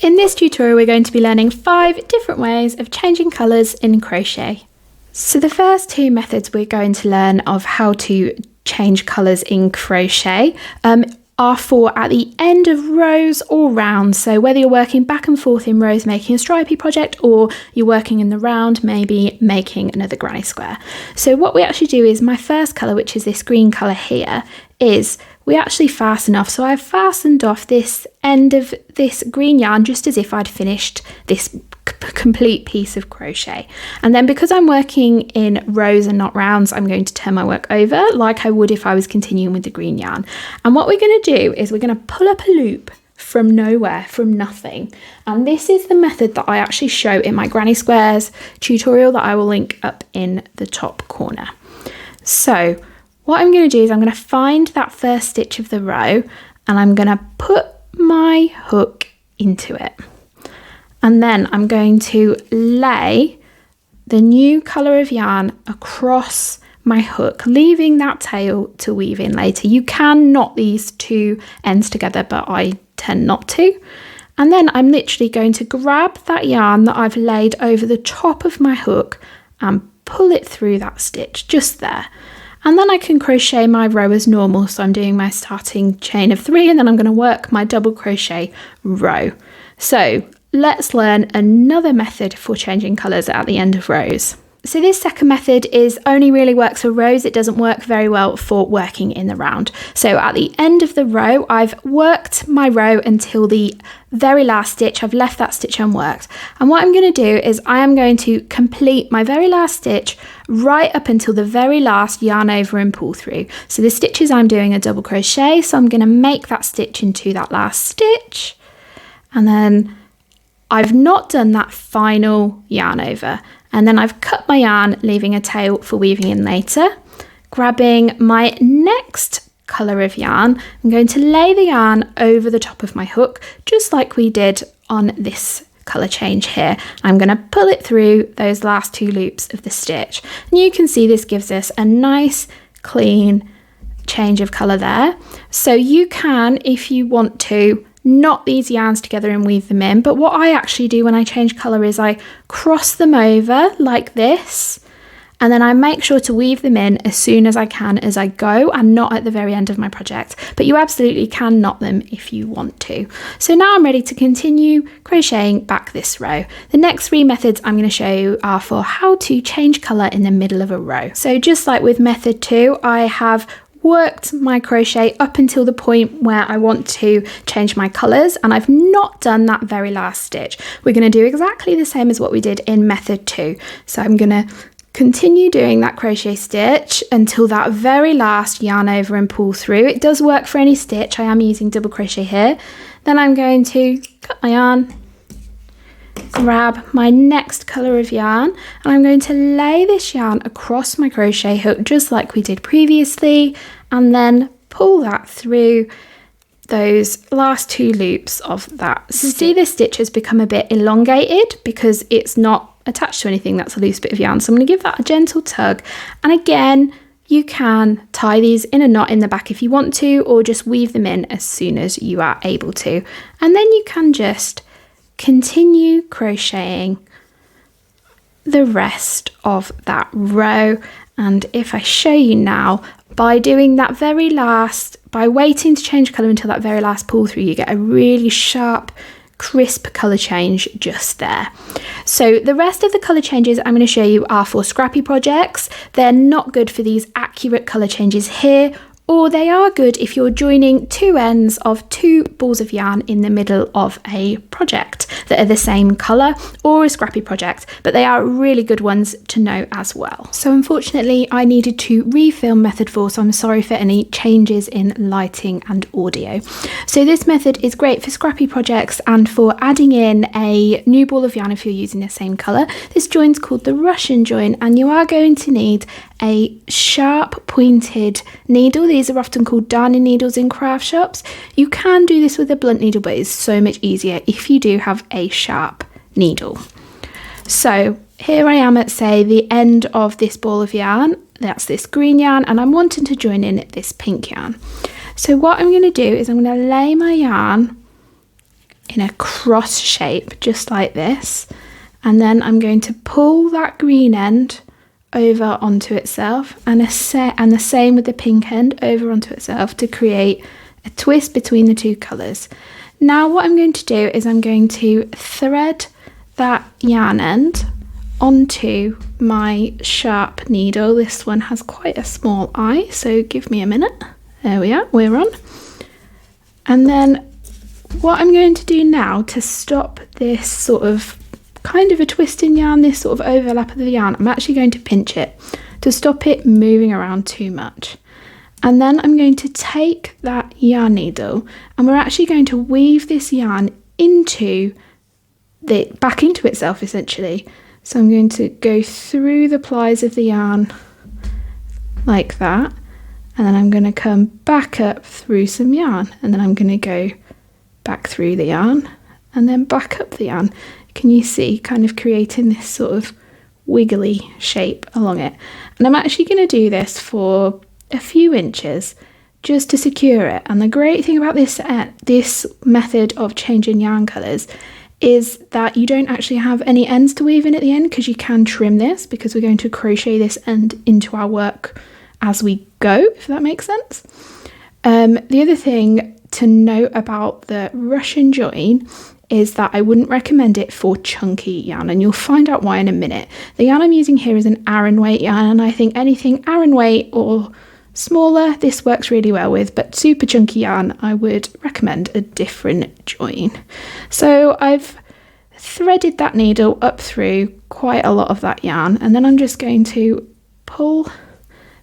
In this tutorial, we're going to be learning 5 different ways of changing colours in crochet. So the first 2 methods we're going to learn of how to change colours in crochet are for at the end of rows or rounds. So whether you're working back and forth in rows making a stripy project, or you're working in the round maybe making another granny square. So what we actually do is my first colour, which is this green colour here, is we actually fasten off. So I've fastened off this end of this green yarn just as if I'd finished this complete piece of crochet. And then because I'm working in rows and not rounds, I'm going to turn my work over like I would if I was continuing with the green yarn. And what we're going to do is we're going to pull up a loop from nowhere, from nothing. And this is the method that I actually show in my granny squares tutorial that I will link up in the top corner. So what I'm going to do is I'm going to find that first stitch of the row and I'm going to put my hook into it. And then I'm going to lay the new colour of yarn across my hook, leaving that tail to weave in later. You can knot these 2 ends together, but I tend not to. And then I'm literally going to grab that yarn that I've laid over the top of my hook and pull it through that stitch just there. And then I can crochet my row as normal. So I'm doing my starting chain of 3 and then I'm going to work my double crochet row. So let's learn another method for changing colours at the end of rows. So this second method only really works for rows. It doesn't work very well for working in the round. So at the end of the row, I've worked my row until the very last stitch. I've left that stitch unworked. And what I'm going to do is I am going to complete my very last stitch right up until the very last yarn over and pull through. So the stitches I'm doing are double crochet. So I'm going to make that stitch into that last stitch. And then I've not done that final yarn over, and then I've cut my yarn, leaving a tail for weaving in later. Grabbing my next colour of yarn, I'm going to lay the yarn over the top of my hook, just like we did on this colour change here. I'm going to pull it through those last 2 loops of the stitch. And you can see this gives us a nice, clean change of colour there. So you can, if you want to, knot these yarns together and weave them in, but what I actually do when I change colour is I cross them over like this, and then I make sure to weave them in as soon as I can as I go, and not at the very end of my project. But you absolutely can knot them if you want to. So now I'm ready to continue crocheting back this row. The next 3 methods I'm going to show you are for how to change colour in the middle of a row. So just like with method 2, I have worked my crochet up until the point where I want to change my colours, and I've not done that very last stitch. We're going to do exactly the same as what we did in method 2. So I'm going to continue doing that crochet stitch until that very last yarn over and pull through. It does work for any stitch. I am using double crochet here. Then I'm going to cut my yarn, grab my next colour of yarn, and I'm going to lay this yarn across my crochet hook just like we did previously, and then pull that through those last 2 loops of that. See, this stitch has become a bit elongated because it's not attached to anything. That's a loose bit of yarn, so I'm going to give that a gentle tug. And again, you can tie these in a knot in the back if you want to, or just weave them in as soon as you are able to, and then you can just continue crocheting the rest of that row. And if I show you now, by doing that very last, by waiting to change colour until that very last pull through, you get a really sharp, crisp colour change just there. So the rest of the colour changes I'm going to show you are for scrappy projects. They're not good for these accurate colour changes here, or they are good if you're joining 2 ends of 2 balls of yarn in the middle of a project that are the same colour, or a scrappy project, but they are really good ones to know as well. So unfortunately I needed to refilm method 4, so I'm sorry for any changes in lighting and audio. So this method is great for scrappy projects and for adding in a new ball of yarn if you're using the same colour. This join's called the Russian join, and you are going to need a sharp pointed needle. These are often called darning needles in craft shops. You can do this with a blunt needle, but it's so much easier if you do have a sharp needle. So here I am at, say, the end of this ball of yarn. That's this green yarn, and I'm wanting to join in this pink yarn. So what I'm going to do is I'm going to lay my yarn in a cross shape, just like this. And then I'm going to pull that green end over onto itself, and the same with the pink end over onto itself to create a twist between the two colours. Now what I'm going to do is I'm going to thread that yarn end onto my sharp needle. This one has quite a small eye, so give me a minute. There we are, we're on. And then what I'm going to do now to stop this sort of kind of a twist in yarn, this sort of overlap of the yarn, I'm actually going to pinch it to stop it moving around too much. And then I'm going to take that yarn needle and we're actually going to weave this yarn back into itself essentially. So I'm going to go through the plies of the yarn like that, and then I'm going to come back up through some yarn, and then I'm going to go back through the yarn and then back up the yarn. Can you see, kind of creating this sort of wiggly shape along it? And I'm actually going to do this for a few inches just to secure it. And the great thing about this method of changing yarn colours is that you don't actually have any ends to weave in at the end, because you can trim this, because we're going to crochet this end into our work as we go, if that makes sense. The other thing to note about the Russian join is that I wouldn't recommend it for chunky yarn, and you'll find out why in a minute. The yarn I'm using here is an Aran weight yarn, and I think anything Aran weight or smaller this works really well with, but super chunky yarn I would recommend a different join. So I've threaded that needle up through quite a lot of that yarn, and then I'm just going to pull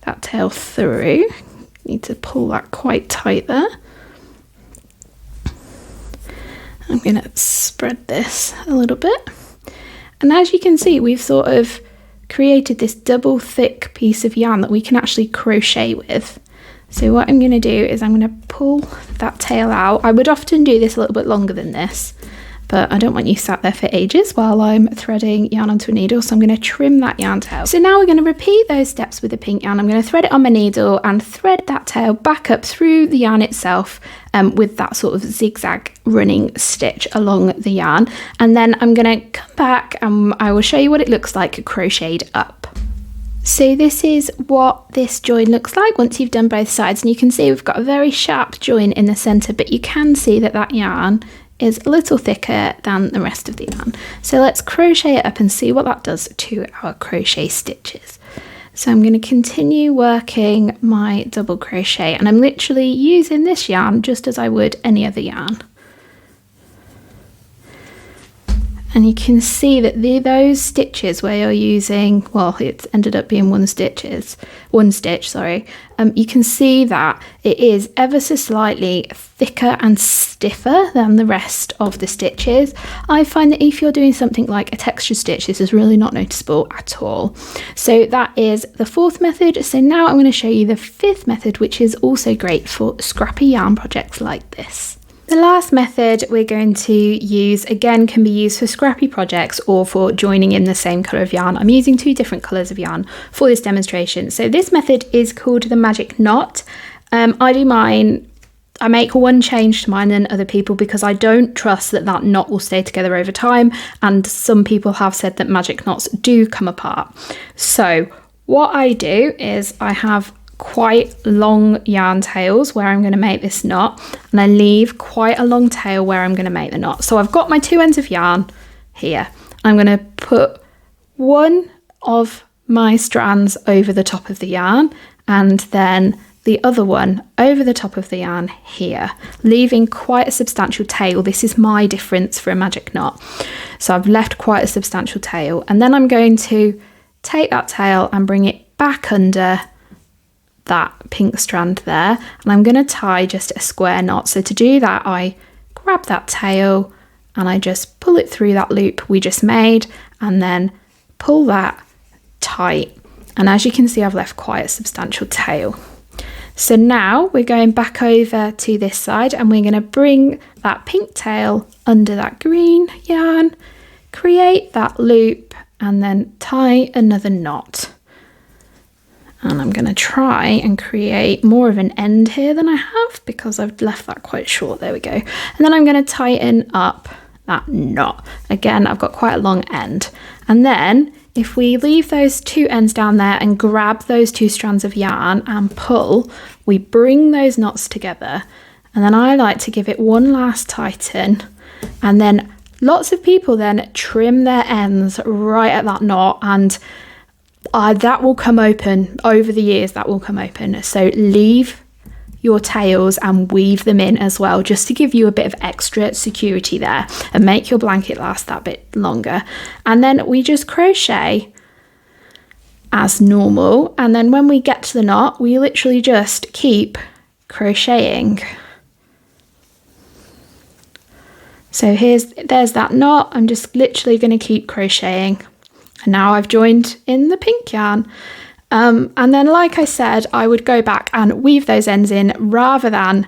that tail through. Need to pull that quite tight there. I'm going to spread this a little bit, and as you can see, we've sort of created this double thick piece of yarn that we can actually crochet with. So what I'm going to do is I'm going to pull that tail out. I would often do this a little bit longer than this, but I don't want you sat there for ages while I'm threading yarn onto a needle, so I'm going to trim that yarn tail. So now we're going to repeat those steps with the pink yarn. I'm going to thread it on my needle and thread that tail back up through the yarn itself with that sort of zigzag running stitch along the yarn. And then I'm going to come back and I will show you what it looks like crocheted up. So this is what this join looks like once you've done both sides, and you can see we've got a very sharp join in the centre, but you can see that that yarn is a little thicker than the rest of the yarn. So let's crochet it up and see what that does to our crochet stitches. So I'm going to continue working my double crochet, and I'm literally using this yarn just as I would any other yarn. And you can see that those stitches where you're using, well, it's ended up being one stitch, you can see that it is ever so slightly thicker and stiffer than the rest of the stitches. I find that if you're doing something like a texture stitch, this is really not noticeable at all. So that is the fourth method. So now I'm going to show you the fifth method, which is also great for scrappy yarn projects like this. The last method we're going to use, again, can be used for scrappy projects or for joining in the same colour of yarn. I'm using two different colours of yarn for this demonstration. So this method is called the magic knot. I do mine, I make one change to mine than other people because I don't trust that that knot will stay together over time, and some people have said that magic knots do come apart. So what I do is I have quite long yarn tails where I'm going to make this knot, and I leave quite a long tail where I'm going to make the knot. So I've got my two ends of yarn here. I'm going to put one of my strands over the top of the yarn and then the other one over the top of the yarn here, leaving quite a substantial tail. This is my difference for a magic knot. So I've left quite a substantial tail, and then I'm going to take that tail and bring it back under that pink strand there, and I'm going to tie just a square knot. So to do that, I grab that tail and I just pull it through that loop we just made, and then pull that tight. And as you can see, I've left quite a substantial tail. So now we're going back over to this side, and we're going to bring that pink tail under that green yarn, create that loop, and then tie another knot. And I'm going to try and create more of an end here than I have because I've left that quite short. There we go. And then I'm going to tighten up that knot. Again, I've got quite a long end. And then if we leave those two ends down there and grab those two strands of yarn and pull, we bring those knots together. And then I like to give it one last tighten. And then lots of people then trim their ends right at that knot, and that will come open over the years. That will come open. So leave your tails and weave them in as well, just to give you a bit of extra security there and make your blanket last that bit longer. And then we just crochet as normal, and then when we get to the knot, we literally just keep crocheting. So there's that knot. I'm just literally going to keep crocheting. And now I've joined in the pink yarn. And then, like I said, I would go back and weave those ends in rather than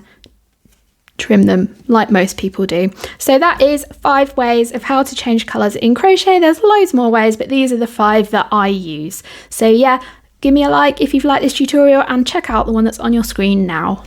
trim them like most people do. So that is 5 ways of how to change colours in crochet. There's loads more ways, but these are the 5 that I use. So yeah, give me a like if you've liked this tutorial and check out the one that's on your screen now.